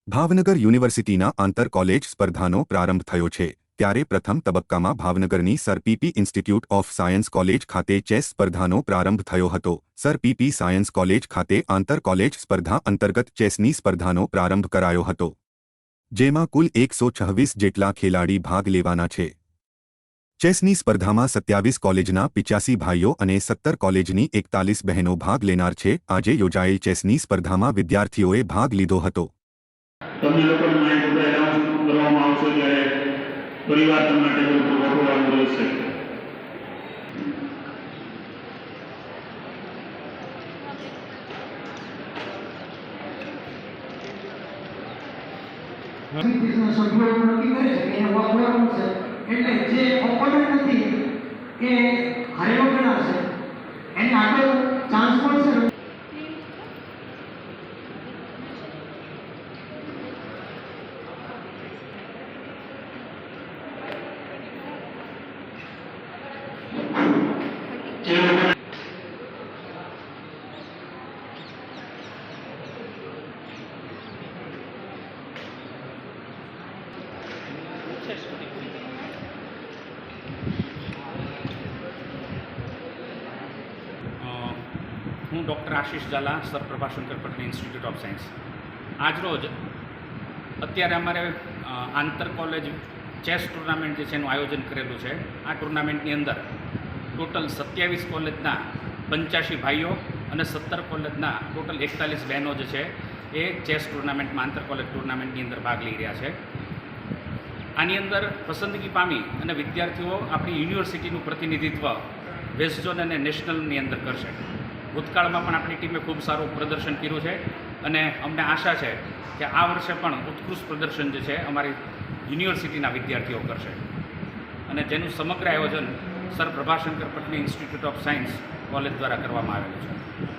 ભાવનગર યુનિવર્સિટીના આંતર કોલેજ સ્પર્ધાનો પ્રારંભ થયો છે ત્યારે પ્રથમ તબક્કામાં ભાવનગરની sir PP institute of science college ખાતે ચેસ સ્પર્ધાનો પ્રારંભ થયો હતો। સર પીપી સાયન્સ કોલેજ ખાતે આંતર કોલેજ સ્પર્ધા અંતર્ગત ચેસની સ્પર્ધાનો પ્રારંભ કરાયો હતો, જેમાં કુલ 126 જેટલા ખેલાડી ભાગ લેવાના છે। ચેસની સ્પર્ધામાં 27 કોલેજના 85 ભાઈઓ અને 17 કોલેજની 41 બહેનો ભાગ લેનાર છે। આજે યોજાયેલ ચેસની સ્પર્ધામાં વિદ્યાર્થીઓએ ભાગ લીધો હતો। તમને લોકોને માહિતી ઉપર એનાઉન્સ કરવામાં આવશે ત્યારે પરિવાર તમને ટેબલ પર ગોઠવવાનું રહેશે। સભ્યો નક્કી કરે છે કે એને વાપરવાનું છે, એટલે જે ઓપોનન્ટ નથી એ હારેલો ગણાશે, એને આગળ ચાન્સ મળશે। હું doctor Ashish Jhala, sir Prabhashankar Patel institute of science. આજરોજ અત્યારે અમારે આંતર કોલેજ ચેસ ટુર્નામેન્ટ જે છે એનું આયોજન કરેલું છે। આ ટુર્નામેન્ટની અંદર ટોટલ 27 કોલેજના 85 ભાઈઓ અને 17 કોલેજના ટોટલ 41 બહેનો જે છે એ ચેસ ટુર્નામેન્ટમાં આંતર કોલેજ ટુર્નામેન્ટની અંદર ભાગ લઈ રહ્યા છે। આની અંદર પસંદગી પામી અને વિદ્યાર્થીઓ આપણી યુનિવર્સિટીનું પ્રતિનિધિત્વ વેસ્ટ ઝોન અને નેશનલની અંદર કરશે। ભૂતકાળમાં પણ આપણી ટીમે ખૂબ સારું પ્રદર્શન કર્યું છે અને અમને આશા છે કે આ વર્ષે પણ ઉત્કૃષ્ટ પ્રદર્શન જે છે અમારી યુનિવર્સિટીના વિદ્યાર્થીઓ કરશે અને જેનું સમગ્ર આયોજન sir Prabhashankar Patel institute of science college દ્વારા કરવામાં આવેલું છે।